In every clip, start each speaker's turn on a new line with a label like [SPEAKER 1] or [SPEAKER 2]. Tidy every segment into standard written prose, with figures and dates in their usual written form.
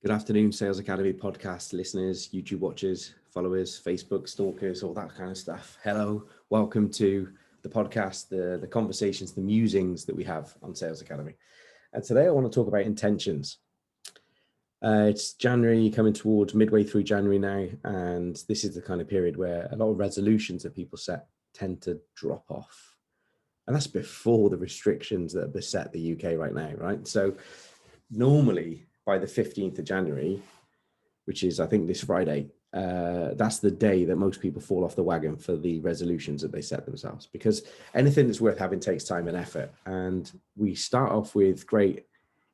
[SPEAKER 1] Good afternoon, Sales Academy podcast listeners, YouTube watchers, followers, Facebook stalkers, all that kind of stuff. Hello, welcome to the podcast, the conversations, the musings that we have on Sales Academy. And today I want to talk about intentions. It's January, coming towards midway through January now, and this is the kind of period where a lot of resolutions that people set tend to drop off. And that's before the restrictions that beset the UK right now, right? So normally, by the 15th of January, which is, I think, this Friday, that's the day that most people fall off the wagon for the resolutions that they set themselves, because anything that's worth having takes time and effort. And we start off with great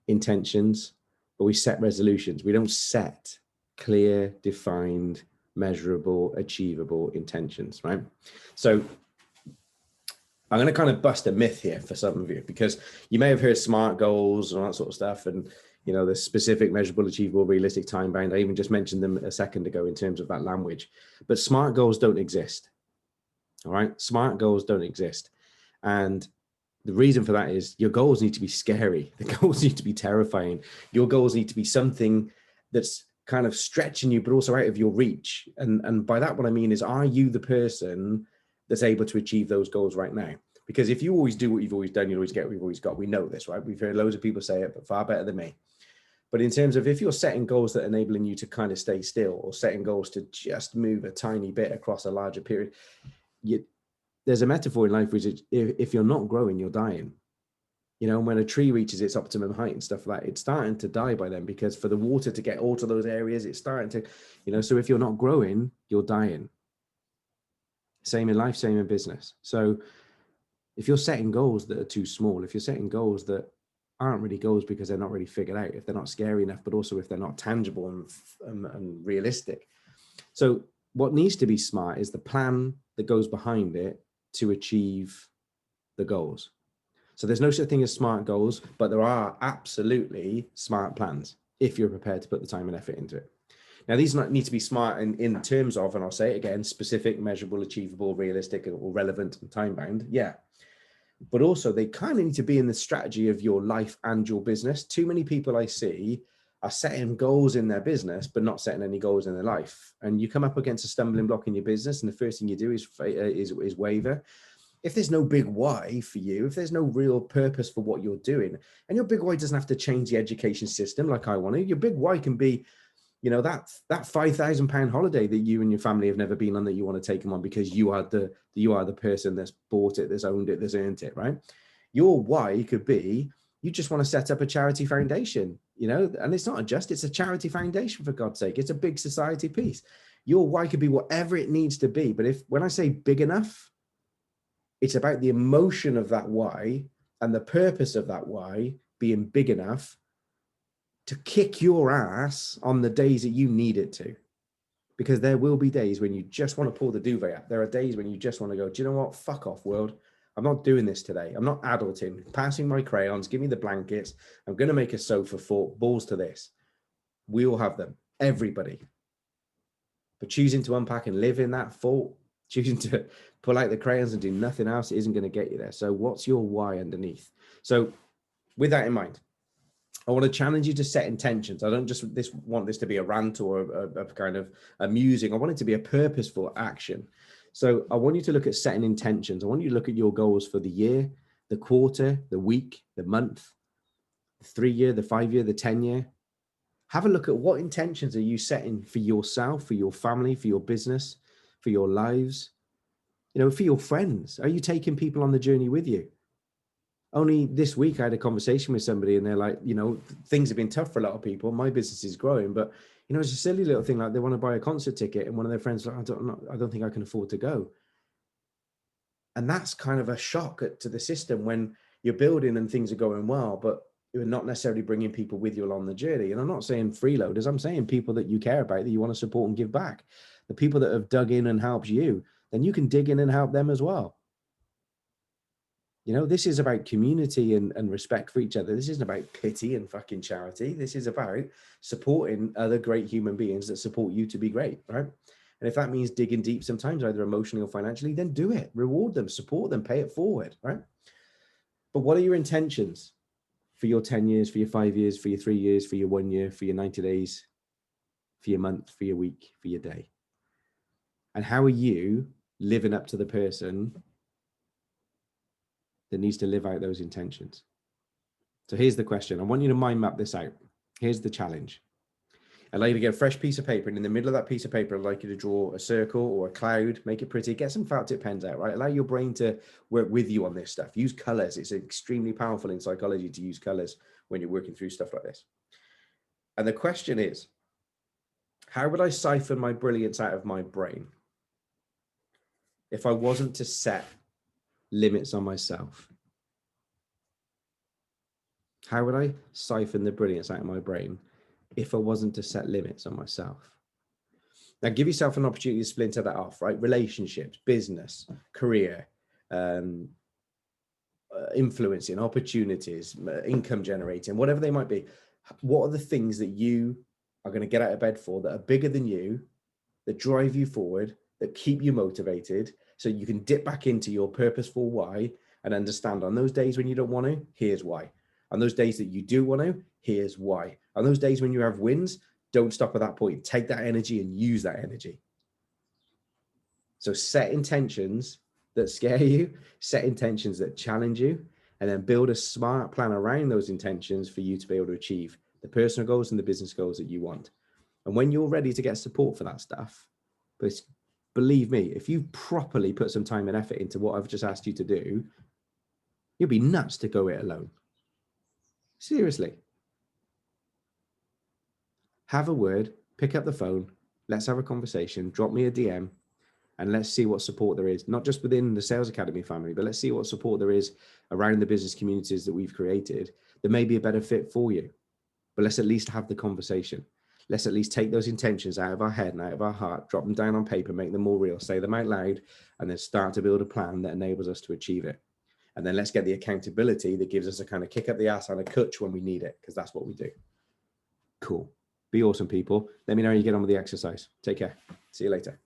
[SPEAKER 1] intentions, but we set resolutions. We don't set clear, defined, measurable, achievable intentions, right? So I'm going to kind of bust a myth here for some of you, because you may have heard SMART goals and all that sort of stuff. And, you know, the specific, measurable, achievable, realistic, time bound. I even just mentioned them a second ago in terms of that language. But SMART goals don't exist. All right. SMART goals don't exist. And the reason for that is your goals need to be scary. The goals need to be terrifying. Your goals need to be something that's kind of stretching you, but also out of your reach. And by that, what I mean is, are you the person that's able to achieve those goals right now? Because if you always do what you've always done, you'll always get what you've always got. We know this, right? We've heard loads of people say it, but far better than me. But in terms of if you're setting goals that are enabling you to kind of stay still, or setting goals to just move a tiny bit across a larger period, there's a metaphor in life which is, if you're not growing, you're dying. You know, when a tree reaches its optimum height and stuff like that, it's starting to die by then, because for the water to get all to those areas, it's starting to, you know, so if you're not growing, you're dying. Same in life, same in business. So if you're setting goals that are too small, if you're setting goals that aren't really goals because they're not really figured out, if they're not scary enough, but also if they're not tangible and realistic. So what needs to be smart is the plan that goes behind it to achieve the goals. So there's no such thing as smart goals, but there are absolutely smart plans if you're prepared to put the time and effort into it. Now, these need to be smart in terms of, and I'll say it again, specific, measurable, achievable, realistic, or relevant and time bound. Yeah. But also they kind of need to be in the strategy of your life and your business. Too many people I see are setting goals in their business, but not setting any goals in their life. And you come up against a stumbling block in your business, and the first thing you do is waver. If there's no big why for you, if there's no real purpose for what you're doing, and your big why doesn't have to change the education system like I want to, your big why can be, you know, that £5,000 holiday that you and your family have never been on, that you want to take them on because you are the person that's bought it, that's owned it, that's earned it, right? Your why could be, you just want to set up a charity foundation, you know, and it's not it's a charity foundation, for God's sake. It's a big society piece. Your why could be whatever it needs to be. But when I say big enough, it's about the emotion of that why and the purpose of that why being big enough to kick your ass on the days that you need it to. Because there will be days when you just want to pull the duvet up. There are days when you just want to go, do you know what? Fuck off, world. I'm not doing this today. I'm not adulting, passing my crayons, give me the blankets. I'm going to make a sofa for balls to this. We all have them, everybody. But choosing to unpack and live in that fault, choosing to pull out the crayons and do nothing else isn't going to get you there. So what's your why underneath? So with that in mind, I want to challenge you to set intentions. I don't just want this to be a rant or a kind of amusing. I want it to be a purposeful action. So I want you to look at setting intentions. I want you to look at your goals for the year, the quarter, the week, the month, the 3 year, the 5 year, the 10 year. Have a look at what intentions are you setting for yourself, for your family, for your business, for your lives, you know, for your friends. Are you taking people on the journey with you? Only this week I had a conversation with somebody, and they're like, you know, things have been tough for a lot of people. My business is growing, but, you know, it's a silly little thing. Like, they want to buy a concert ticket, and one of their friends like, I don't think I can afford to go. And that's kind of a shock to the system when you're building and things are going well, but you're not necessarily bringing people with you along the journey. And I'm not saying freeloaders, I'm saying people that you care about, that you want to support and give back. The people that have dug in and helped you, then you can dig in and help them as well. You know, this is about community and respect for each other. This isn't about pity and fucking charity. This is about supporting other great human beings that support you to be great, right? And if that means digging deep sometimes, either emotionally or financially, then do it. Reward them, support them, pay it forward, right? But what are your intentions? for your 10 years, for your 5 years, for your 3 years, for your 1 year, for your 90 days, for your month, for your week, for your day? And how are you living up to the person that needs to live out those intentions? So here's the question. I want you to mind map this out. Here's the challenge. I'd like you to get a fresh piece of paper, and in the middle of that piece of paper, I'd like you to draw a circle or a cloud, make it pretty, get some felt tip pens out, right? Allow your brain to work with you on this stuff. Use colors. It's extremely powerful in psychology to use colors when you're working through stuff like this. And the question is, how would I siphon my brilliance out of my brain if I wasn't to set limits on myself? How would I siphon the brilliance out of my brain if I wasn't to set limits on myself? Now, give yourself an opportunity to splinter that off, right? Relationships, business, career, influencing, opportunities, income generating, whatever they might be. What are the things that you are going to get out of bed for that are bigger than you, that drive you forward, that keep you motivated, so you can dip back into your purposeful why and understand on those days when you don't want to, here's why. On those days that you do want to, here's why. On those days when you have wins, don't stop at that point. Take that energy and use that energy. So set intentions that scare you, set intentions that challenge you, and then build a smart plan around those intentions for you to be able to achieve the personal goals and the business goals that you want. And when you're ready to get support for that stuff, but believe me, if you properly put some time and effort into what I've just asked you to do, you'll be nuts to go it alone. Seriously. Have a word, pick up the phone, let's have a conversation, drop me a DM, and let's see what support there is, not just within the Sales Academy family, but let's see what support there is around the business communities that we've created that may be a better fit for you. But let's at least have the conversation. Let's at least take those intentions out of our head and out of our heart, drop them down on paper, make them more real, say them out loud, and then start to build a plan that enables us to achieve it. And then let's get the accountability that gives us a kind of kick up the ass and a cutch when we need it, because that's what we do. Cool. Be awesome, people. Let me know how you get on with the exercise. Take care. See you later.